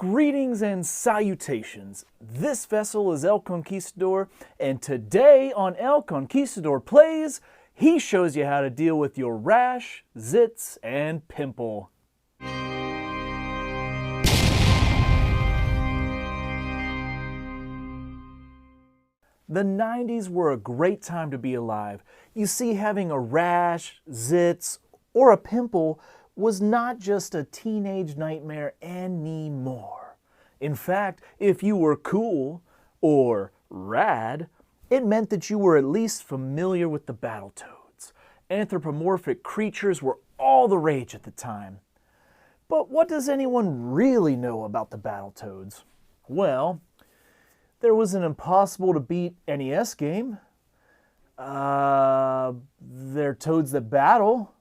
Greetings and salutations. This vessel is El Conquistador, and today on El Conquistador Plays, he shows you how to deal with your rash, zits, and pimple. The 90s were a great time to be alive. You see, having a rash, zits, or a pimple was not just a teenage nightmare anymore. In fact, if you were cool or rad, it meant that you were at least familiar with the Battletoads. Anthropomorphic creatures were all the rage at the time. But what does anyone really know about the Battletoads? Well, there was an impossible to beat NES game. They're toads that battle.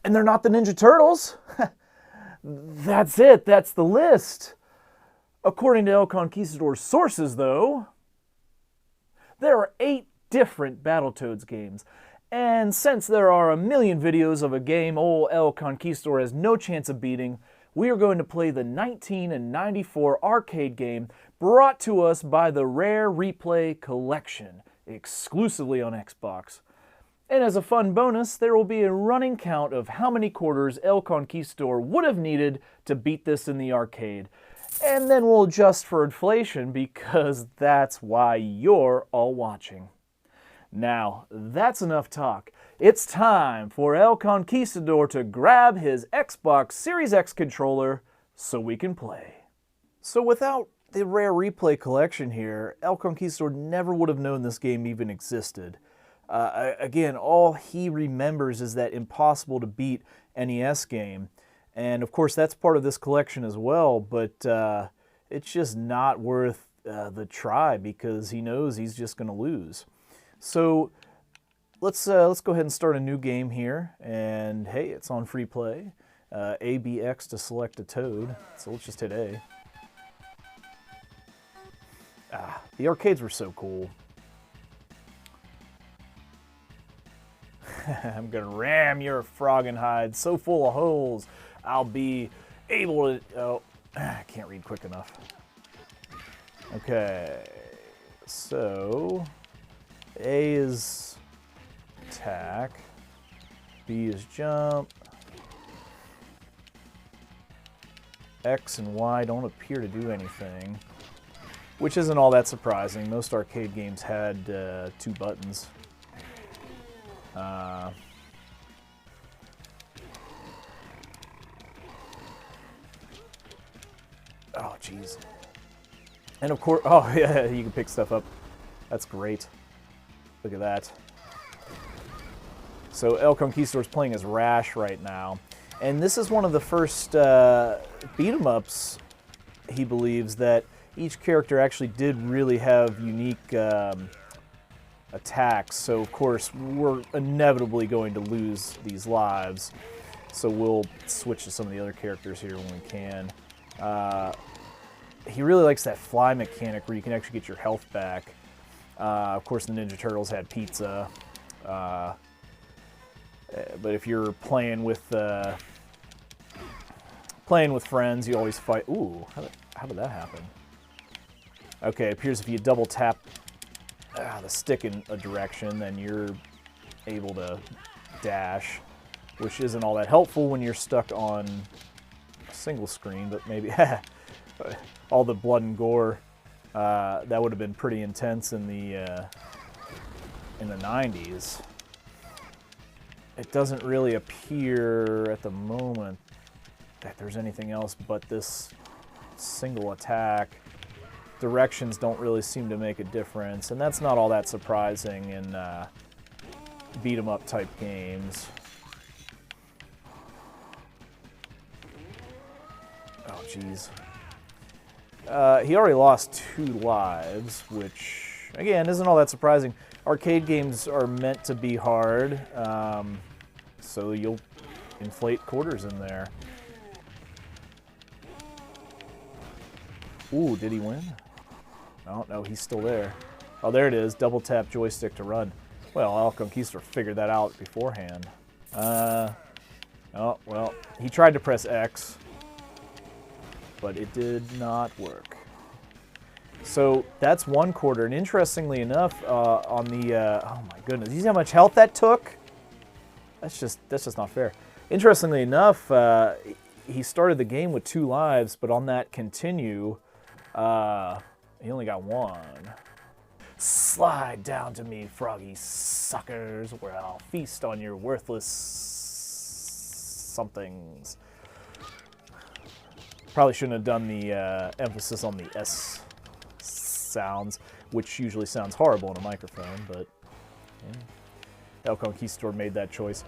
And they're not the Ninja Turtles. That's it. That's the list. According to El Conquistador's sources, though, there are 8 different Battletoads games. And since there are a million videos of a game old El Conquistador has no chance of beating, we are going to play the 1994 arcade game brought to us by the Rare Replay Collection, exclusively on Xbox. And as a fun bonus, there will be a running count of how many quarters El Conquistador would have needed to beat this in the arcade. And then we'll adjust for inflation because that's why you're all watching. Now, that's enough talk. It's time for El Conquistador to grab his Xbox Series X controller so we can play. So without the Rare Replay Collection here, El Conquistador never would have known this game even existed. Again, all he remembers is that impossible to beat NES game. And of course that's part of this collection as well, but it's just not worth the try because he knows he's just going to lose. So let's go ahead and start a new game here, and hey, it's on free play. A, B, X to select a toad, so let's just hit A. The arcades were so cool. I'm gonna ram your frog and hide so full of holes, I'll be able to, oh, I can't read quick enough. Okay, so A is attack, B is jump, X and Y don't appear to do anything, which isn't all that surprising. Most arcade games had 2 buttons. Oh, jeez. And of course, oh yeah, you can pick stuff up. That's great. Look at that. So El Conquistador's playing as Rash right now. And this is one of the first beat-em-ups, he believes, that each character actually did really have unique attacks. So of course we're inevitably going to lose these lives. So we'll switch to some of the other characters here when we can. He really likes that fly mechanic where you can actually get your health back. Of course the Ninja Turtles had pizza. But if you're playing with friends, you always fight. Ooh, how did that happen? Okay, it appears if you double tap the stick in a direction, then you're able to dash, which isn't all that helpful when you're stuck on a single screen, but maybe all the blood and gore, that would have been pretty intense in the 90s. It doesn't really appear at the moment that there's anything else but this single attack. Directions don't really seem to make a difference, and that's not all that surprising in beat-em-up type games. Oh, jeez. He already lost 2 lives, which, again, isn't all that surprising. Arcade games are meant to be hard, so you'll inflate quarters in there. Ooh, did he win? Oh, no, he's still there. Oh, there it is. Double tap joystick to run. Well, El Conquistador figured that out beforehand. Oh, well, he tried to press X. but it did not work. So that's 1/4, and interestingly enough, on the oh my goodness, you see how much health that took? That's just not fair. Interestingly enough, he started the game with 2 lives, but on that continue, he only got 1. Slide down to me, froggy suckers, where I'll feast on your worthless somethings. Probably shouldn't have done the emphasis on the S sounds, which usually sounds horrible in a microphone, but yeah. El Conquistador made that choice.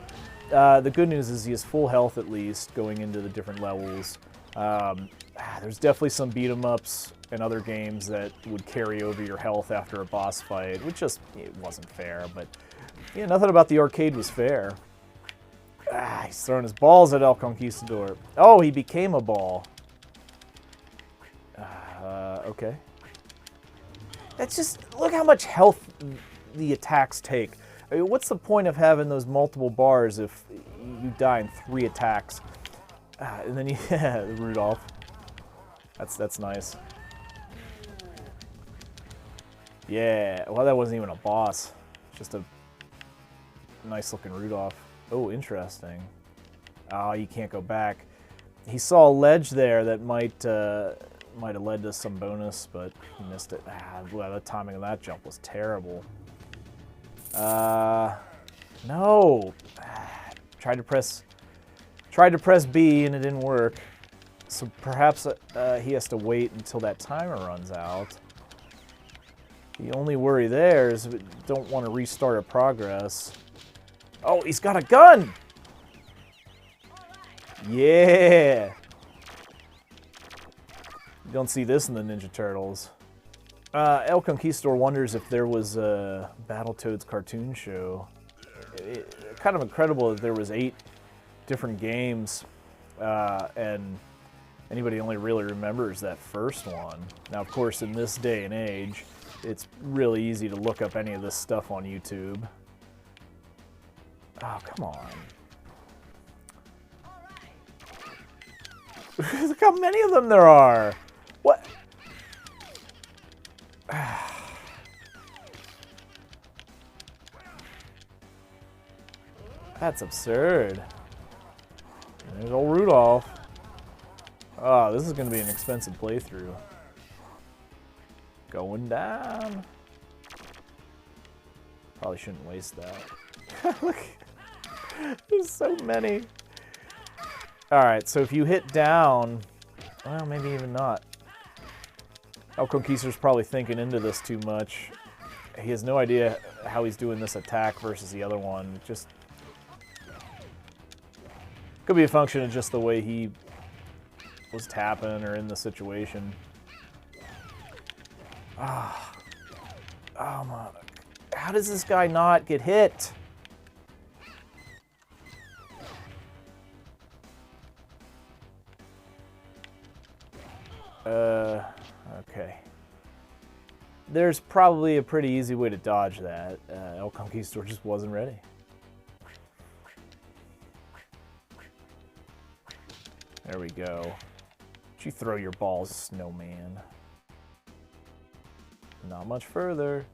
The good news is he has full health at least going into the different levels. There's definitely some beat-em-ups and other games that would carry over your health after a boss fight, which just it wasn't fair, but yeah, nothing about the arcade was fair. He's throwing his balls at El Conquistador. Oh, he became a ball. Okay. That's just, look how much health the attacks take. I mean, what's the point of having those multiple bars if you die in 3 attacks? And then yeah, Rudolph. That's nice. Yeah, well that wasn't even a boss. Just a nice looking Rudolph. Oh, interesting. Oh, you can't go back. He saw a ledge there that might have led to some bonus, but he missed it. Well, the timing of that jump was terrible. No. Tried to press B and it didn't work. So perhaps he has to wait until that timer runs out. The only worry there is we don't want to restart a progress. Oh, he's got a gun! Yeah! You don't see this in the Ninja Turtles. El Conquistador wonders if there was a Battletoads cartoon show. Kind of incredible that there was 8 different games, and anybody only really remembers that first one. Now, of course, in this day and age, it's really easy to look up any of this stuff on YouTube. Oh, come on. Look how many of them there are. What? That's absurd. There's old Rudolph. Oh, this is going to be an expensive playthrough. Going down. Probably shouldn't waste that. Look, there's so many. Alright, so if you hit down, well, maybe even not. El Conquistador's probably thinking into this too much. He has no idea how he's doing this attack versus the other one. Just could be a function of just the way he was tapping or in the situation. Oh my. How does this guy not get hit? Okay. There's probably a pretty easy way to dodge that. El Conquistador just wasn't ready. There we go. Don't you throw your balls, snowman. Not much further.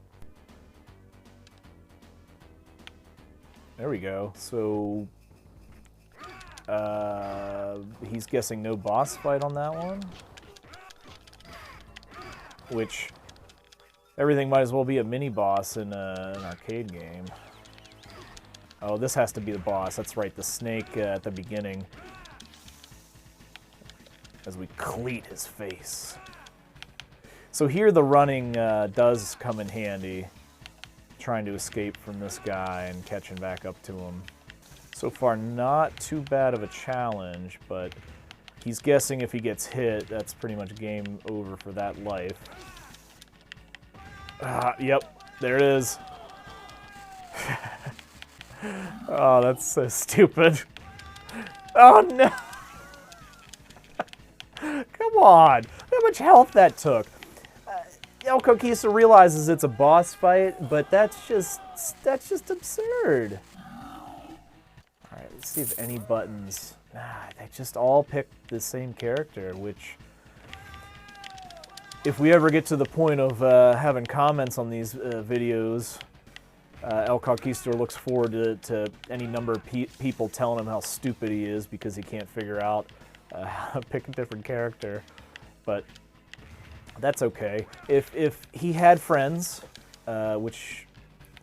There we go. So, he's guessing no boss fight on that one. Which, everything might as well be a mini-boss in an arcade game. Oh, this has to be the boss. That's right, the snake at the beginning. As we cleat his face. So here the running does come in handy. Trying to escape from this guy and catching back up to him. So far, not too bad of a challenge, but he's guessing if he gets hit, that's pretty much game over for that life. Yep, there it is. Oh, that's so stupid. Oh, no. Come on. Look how much health that took. El Conquistador realizes it's a boss fight, but that's just absurd. Alright, let's see if any buttons... they just all pick the same character, which if we ever get to the point of having comments on these videos, El Conquistador looks forward to any number of people telling him how stupid he is because he can't figure out how to pick a different character. But that's okay. If he had friends, which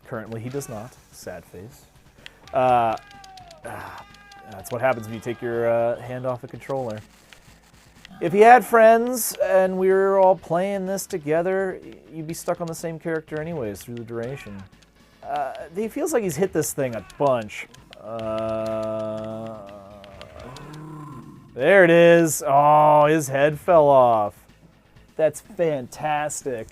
currently he does not, sad face. That's what happens when you take your hand off the controller. If he had friends and we were all playing this together, you'd be stuck on the same character anyways through the duration. He feels like he's hit this thing a bunch. There it is. Oh, his head fell off. That's fantastic.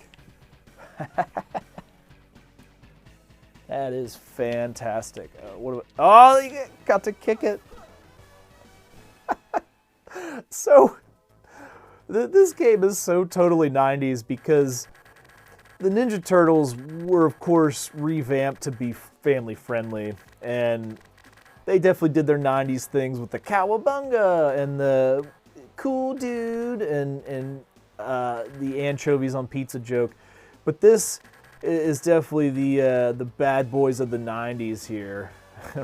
That is fantastic. Oh, you got to kick it. So, this game is so totally 90s because the Ninja Turtles were, of course, revamped to be family friendly, and they definitely did their 90s things with the cowabunga and the cool dude and the anchovies on pizza joke. But this is definitely the bad boys of the 90s here.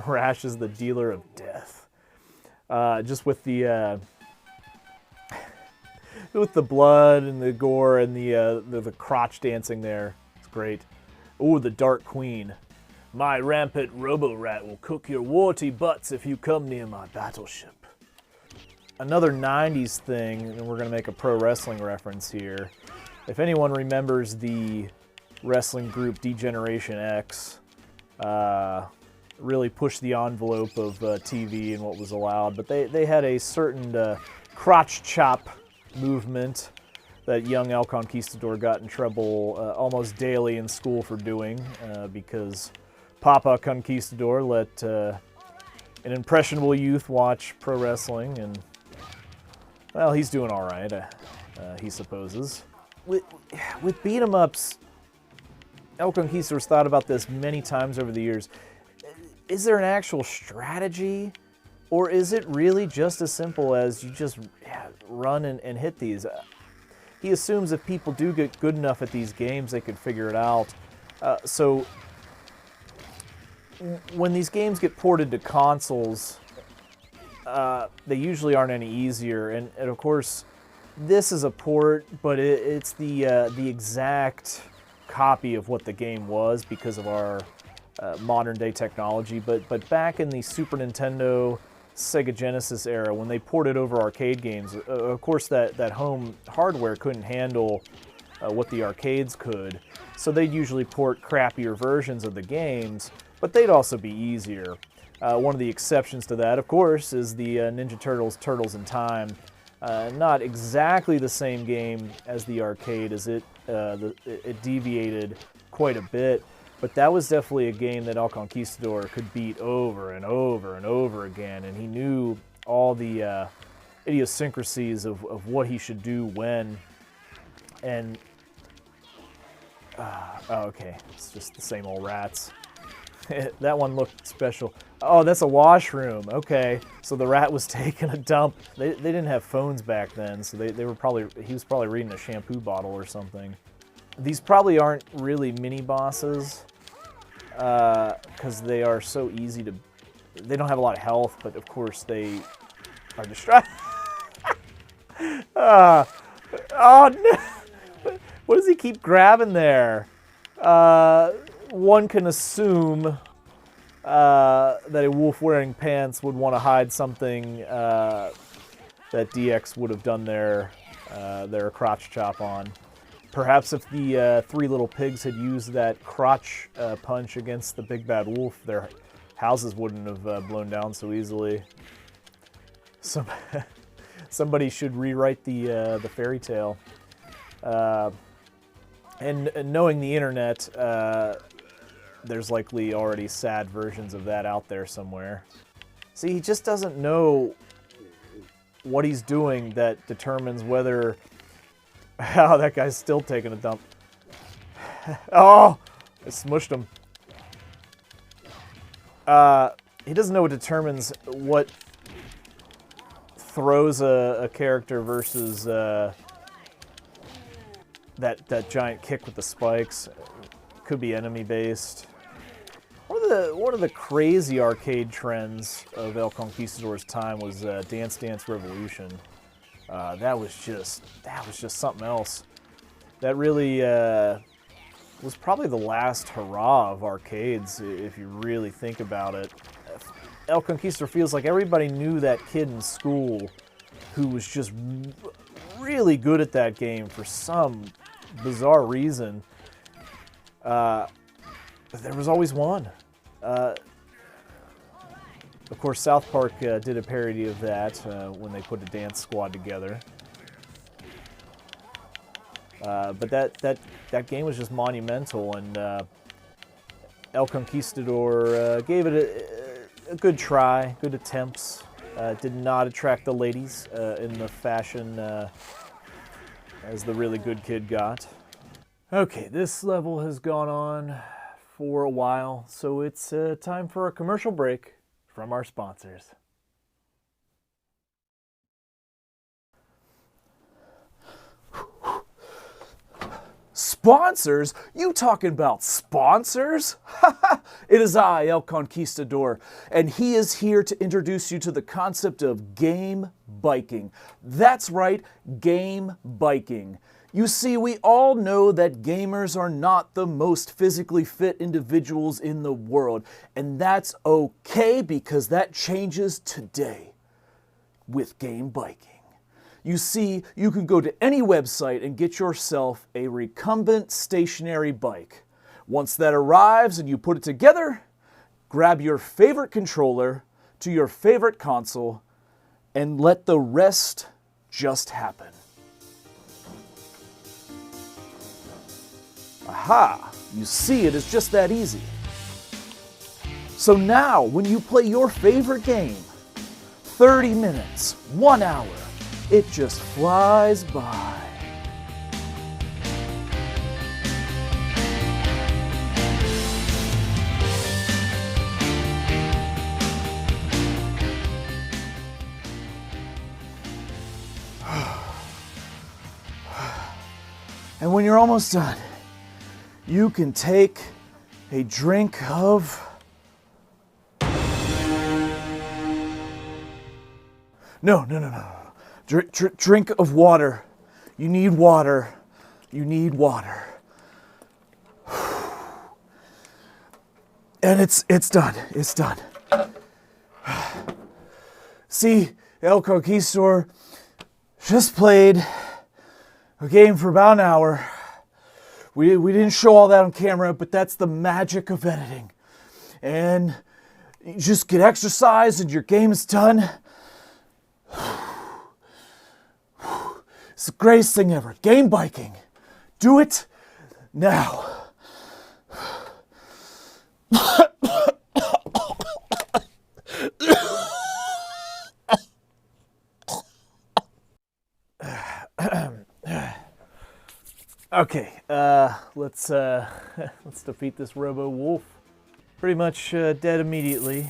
Rash is the dealer of death. Just with the blood and the gore and the crotch dancing there. It's great. Ooh, the Dark Queen. My rampant robo-rat will cook your warty butts if you come near my battleship. Another 90s thing, and we're going to make a pro wrestling reference here. If anyone remembers the wrestling group D-Generation X, really pushed the envelope of TV and what was allowed, but they had a certain crotch chop movement that young El Conquistador got in trouble almost daily in school for doing because Papa Conquistador let an impressionable youth watch pro wrestling, and well, he's doing all right, he supposes. With beat-em-ups, El Conquistador's thought about this many times over the years. Is there an actual strategy, or is it really just as simple as you just run and hit these? He assumes if people do get good enough at these games, they could figure it out. So when these games get ported to consoles, they usually aren't any easier. And of course, this is a port, but it's the exact copy of what the game was because of our modern day technology. But back in the Super Nintendo, Sega Genesis era, when they ported over arcade games, of course that home hardware couldn't handle what the arcades could, so they'd usually port crappier versions of the games, but they'd also be easier. One of the exceptions to that, of course, is the Ninja Turtles Turtles in Time. Not exactly the same game as the arcade, as it deviated quite a bit, but that was definitely a game that El Conquistador could beat over and over and over again, and he knew all the idiosyncrasies of what he should do when. And oh, okay, it's just the same old rats. That one looked special. Oh, that's a washroom. Okay, so the rat was taking a dump. They didn't have phones back then, so he was probably reading a shampoo bottle or something. These probably aren't really mini bosses because they are so easy to. They don't have a lot of health, but of course they are distracted. Oh no! What does he keep grabbing there? One can assume that a wolf wearing pants would want to hide something that DX would have done their crotch chop on. Perhaps if the three little pigs had used that crotch punch against the big bad wolf, their houses wouldn't have blown down so easily. Somebody should rewrite the fairy tale. And knowing the internet, there's likely already sad versions of that out there somewhere. See, he just doesn't know what he's doing that determines whether... Oh, that guy's still taking a dump. Oh! I smushed him. He doesn't know what determines what throws a character versus that giant kick with the spikes. Could be enemy based. One of the crazy arcade trends of El Conquistador's time was Dance Dance Revolution. That was just something else. That really was probably the last hurrah of arcades, if you really think about it. El Conquistador feels like everybody knew that kid in school who was just really good at that game for some bizarre reason. But there was always one. Of course, South Park did a parody of that when they put a dance squad together. But that game was just monumental, and El Conquistador gave it a good try, good attempts. Did not attract the ladies in the fashion as the really good kid got. Okay, this level has gone on for a while, so it's time for a commercial break from our sponsors. Sponsors? You talking about sponsors? It is I, El Conquistador, and he is here to introduce you to the concept of game biking. That's right, game biking. You see, we all know that gamers are not the most physically fit individuals in the world, and that's okay because that changes today with game biking. You see, you can go to any website and get yourself a recumbent stationary bike. Once that arrives and you put it together, grab your favorite controller to your favorite console and let the rest just happen. Aha! You see, it is just that easy. So now, when you play your favorite game, 30 minutes, 1 hour, it just flies by. And when you're almost done, you can take a drink of... No. Drink of water. You need water. You need water. And it's done. It's done. See, El Conquistador just played a game for about an hour. We didn't show all that on camera, but that's the magic of editing. And you just get exercise and your game is done. It's the greatest thing ever. Game biking. Do it now. Okay, let's defeat this Robo Wolf. Pretty much dead immediately.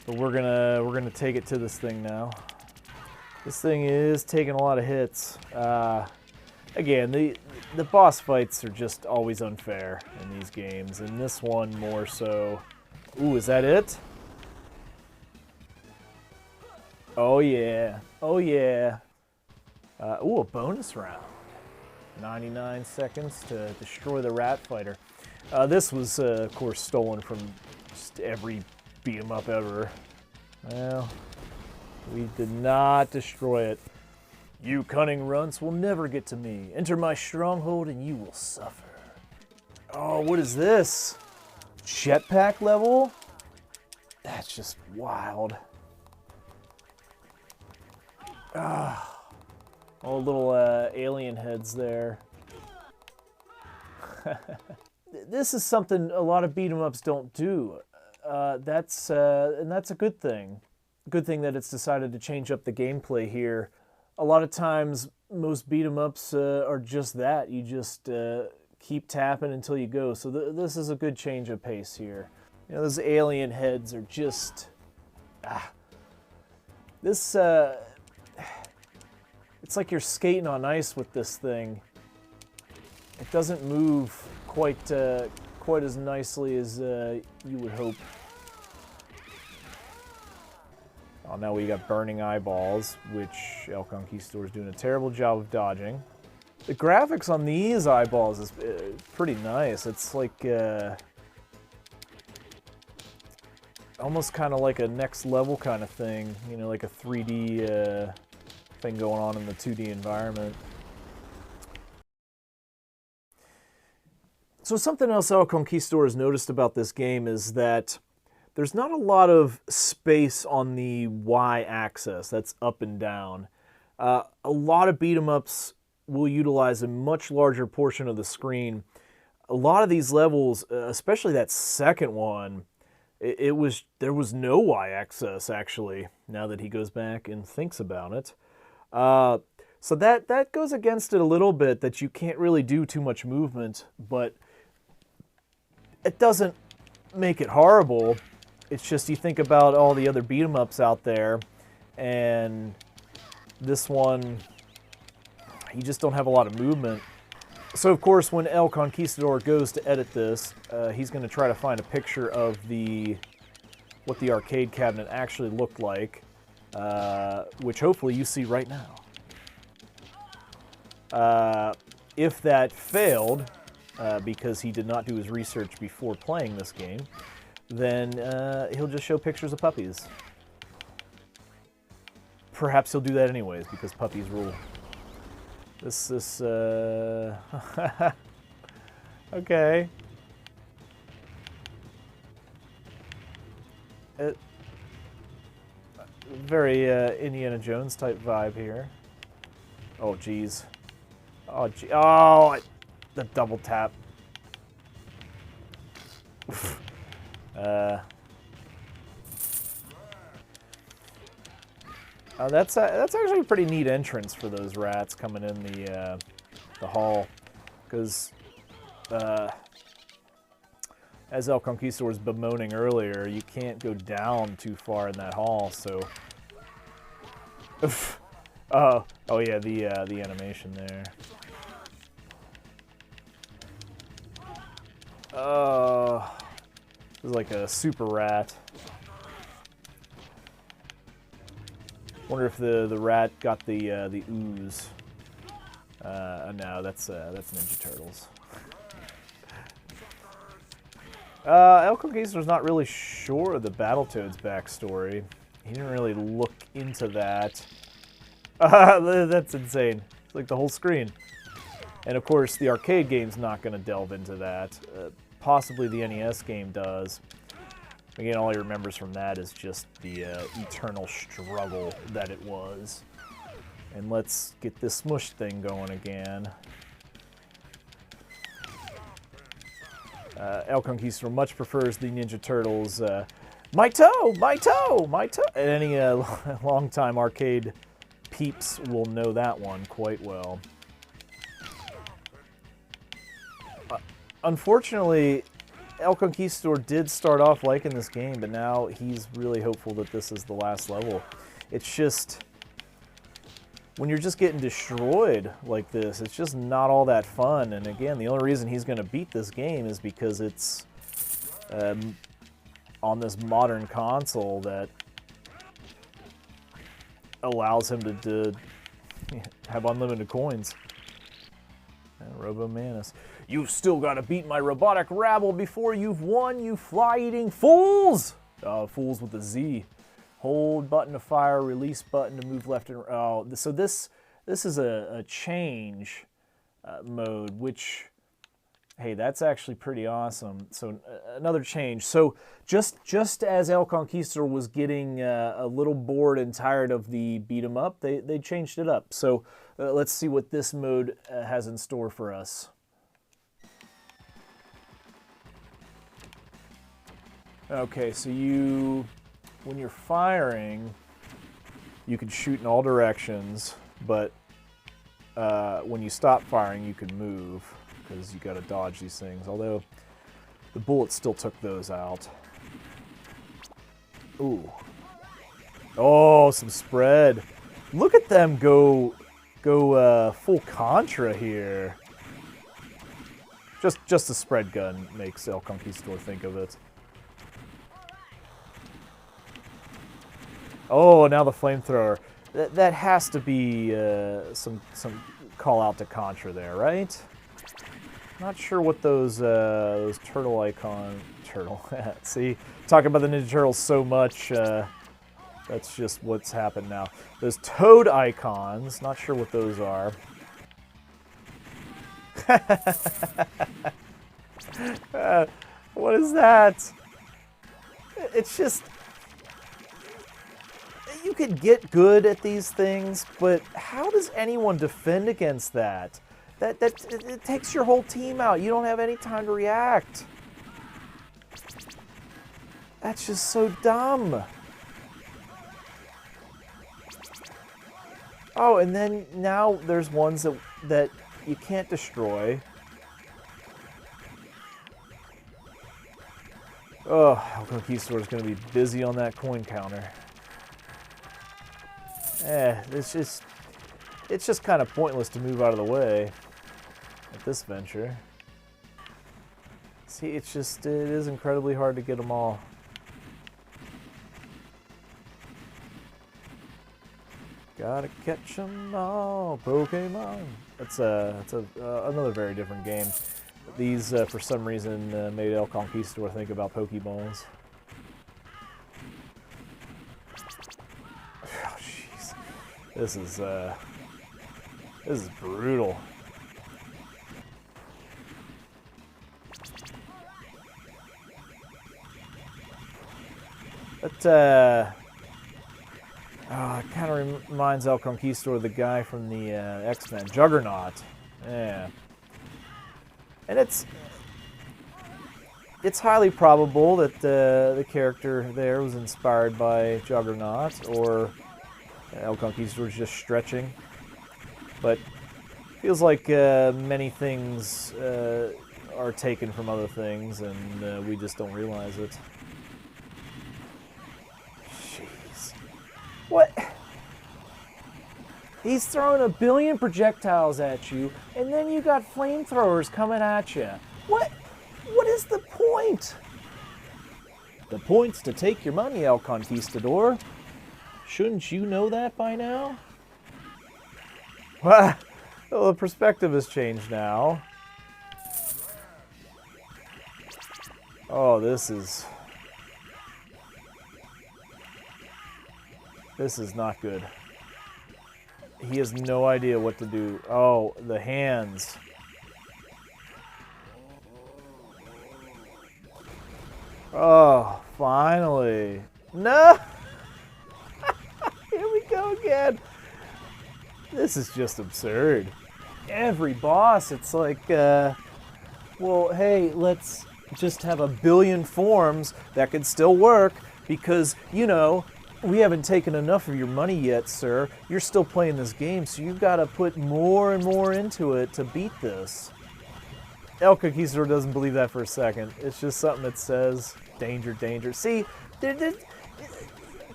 But we're gonna take it to this thing now. This thing is taking a lot of hits. Again, the boss fights are just always unfair in these games, and this one more so. Ooh, is that it? Oh yeah, oh yeah. Ooh, a bonus round. 99 seconds to destroy the rat fighter. This was, of course, stolen from just every beat 'em up ever. Well, we did not destroy it. You cunning runts will never get to me. Enter my stronghold and you will suffer. Oh, what is this? Jetpack level? That's just wild. All little alien heads there. This is something a lot of beat 'em ups don't do. And that's a good thing. Good thing that it's decided to change up the gameplay here. A lot of times, most beat 'em ups are just that. You just keep tapping until you go. So this is a good change of pace here. You know, those alien heads are just... It's It's like you're skating on ice with this thing. It doesn't move quite as nicely as you would hope. Oh, now we got burning eyeballs, which El Conquistador is doing a terrible job of dodging. The graphics on these eyeballs is pretty nice. It's like almost kind of like a next level kind of thing, you know, like a 3D thing going on in the 2D environment. So something else El Conquistador has noticed about this game is that there's not a lot of space on the Y-axis, that's up and down. A lot of beat-em-ups will utilize a much larger portion of the screen. A lot of these levels, especially that second one, there was no Y-axis actually, now that he goes back and thinks about it. So that goes against it a little bit, that you can't really do too much movement, but it doesn't make it horrible. It's just you think about all the other beat-em-ups out there, and this one, you just don't have a lot of movement. So of course, when El Conquistador goes to edit this, he's going to try to find a picture of what the arcade cabinet actually looked like, which hopefully you see right now. If that failed, because he did not do his research before playing this game, then he'll just show pictures of puppies. Perhaps he'll do that anyways, because puppies rule. This okay. Very Indiana Jones type vibe here. Oh geez. Oh gee. Oh, the double tap. That's actually a pretty neat entrance for those rats coming in the hall, because as El Conquistador was bemoaning earlier, you can't go down too far in that hall. So, oh yeah, the animation there. This is like a super rat. Wonder if the rat got the ooze. No, that's Ninja Turtles. El Conquistador's not really sure of the Battletoads backstory. He didn't really look into that. That's insane. It's like the whole screen. And of course, the arcade game's not going to delve into that. Possibly the NES game does. Again, all he remembers from that is just the eternal struggle that it was. And let's get this smush thing going again. El Conquistador much prefers the Ninja Turtles. My toe! My toe! My toe! And any longtime arcade peeps will know that one quite well. Unfortunately, El Conquistador did start off liking this game, but now he's really hopeful that this is the last level. It's just, when you're just getting destroyed like this, it's just not all that fun. And again, the only reason he's going to beat this game is because it's on this modern console that allows him to have unlimited coins. And Robo Manus. You've still got to beat my robotic rabble before you've won, you fly-eating fools! Fools with a Z. Hold button to fire, release button to move left and right. Oh, so this is a change mode, which, hey, that's actually pretty awesome. So another change. So just as El Conquistador was getting a little bored and tired of the beat 'em up, they changed it up. So let's see what this mode has in store for us. Okay, so when you're firing, you can shoot in all directions, but when you stop firing, you can move, because you got to dodge these things, although the bullets still took those out. Ooh. Oh, some spread. Look at them go go full Contra here. Just the spread gun makes El Conquistador think of it. Oh, now the flamethrower. That has to be some call out to Contra there, right? Not sure what those turtle icon See, talking about the Ninja Turtles so much. That's just what's happened now. Those toad icons. Not sure what those are. What is that? It's just... You could get good at these things, but how does anyone defend against that? It takes your whole team out. You don't have any time to react. That's just so dumb. Oh, and then now there's ones that you can't destroy. Oh, El Conquistador is going to be busy on that coin counter. It's just kind of pointless to move out of the way at this venture. See, it is incredibly hard to get them all. Gotta catch 'em all, Pokemon. That's another very different game. These, for some reason, made El Conquistador think about Pokeballs. Oh, jeez. This is brutal. But, it kind of reminds El Conquistador of the guy from the X-Men, Juggernaut. Yeah. And it's highly probable that the character there was inspired by Juggernaut, or El Conquistador is just stretching. But feels like many things are taken from other things, and we just don't realize it. Jeez. What? He's throwing 1 billion projectiles at you, and then you got flamethrowers coming at you. What is the point? The point's to take your money, El Conquistador. Shouldn't you know that by now? Well, the perspective has changed now. Oh, this is not good. He has no idea what to do. Oh, the hands. Oh, finally. No! Here we go again. This is just absurd. Every boss, it's like, well, hey, let's just have 1 billion forms that could still work because, you know, we haven't taken enough of your money yet, sir. You're still playing this game, so you've got to put more and more into it to beat this. El Conquistador doesn't believe that for a second. It's just something that says, danger, danger. See, it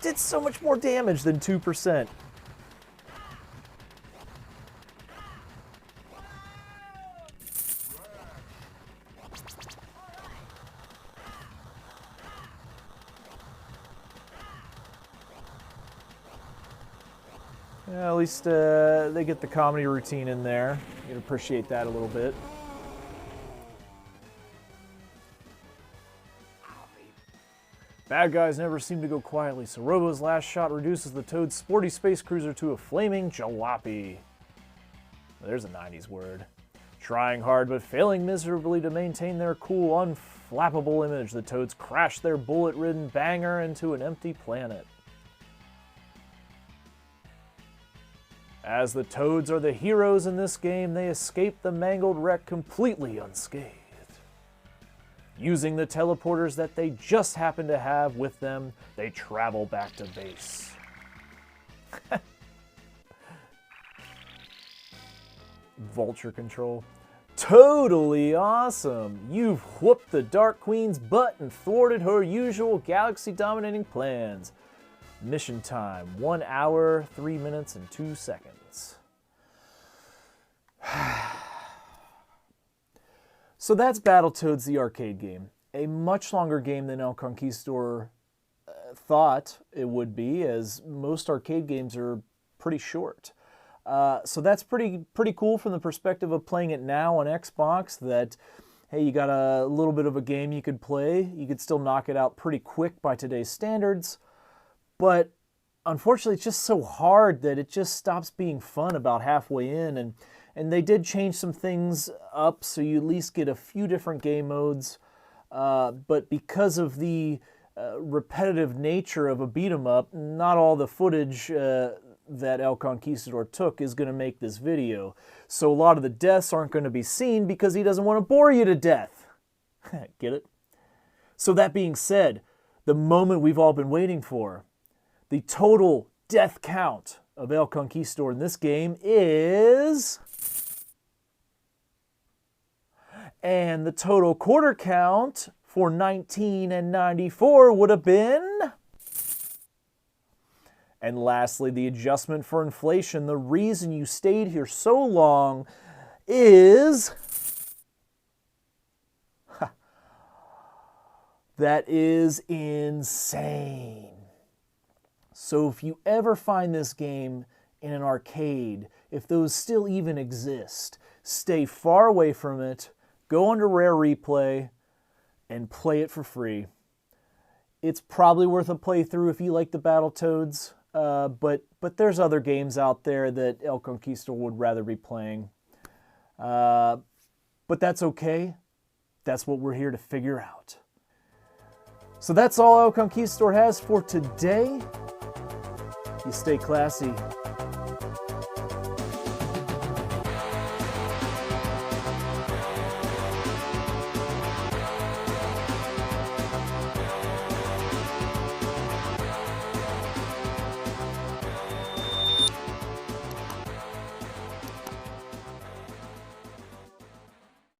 did so much more damage than 2%. Yeah, at least they get the comedy routine in there. You can appreciate that a little bit. Bad guys never seem to go quietly, so Robo's last shot reduces the Toad's sporty space cruiser to a flaming jalopy. There's a 90s word. Trying hard but failing miserably to maintain their cool, unflappable image, the Toads crash their bullet-ridden banger into an empty planet. As the Toads are the heroes in this game, they escape the mangled wreck completely unscathed. Using the teleporters that they just happen to have with them, they travel back to base. Vulture control. Totally awesome! You've whooped the Dark Queen's butt and thwarted her usual galaxy-dominating plans. Mission time, 1 hour, 3 minutes, and 2 seconds. So that's Battletoads the arcade game. A much longer game than El Conquistador thought it would be, as most arcade games are pretty short. So that's pretty cool from the perspective of playing it now on Xbox, that, hey, you got a little bit of a game you could play. You could still knock it out pretty quick by today's standards. But unfortunately, it's just so hard that it just stops being fun about halfway in. And they did change some things up, so you at least get a few different game modes. But because of the repetitive nature of a beat-em-up, not all the footage that El Conquistador took is going to make this video. So a lot of the deaths aren't going to be seen because he doesn't want to bore you to death. Get it? So that being said, the moment we've all been waiting for, the total death count of El Conquistador in this game is... And the total quarter count for 19 and 94 would have been... And lastly, the adjustment for inflation. The reason you stayed here so long is... That is insane. So if you ever find this game in an arcade, if those still even exist, stay far away from it, go under Rare Replay, and play it for free. It's probably worth a playthrough if you like the Battletoads, but there's other games out there that El Conquistador would rather be playing. But that's okay. That's what we're here to figure out. So that's all El Conquistador has for today. You stay classy.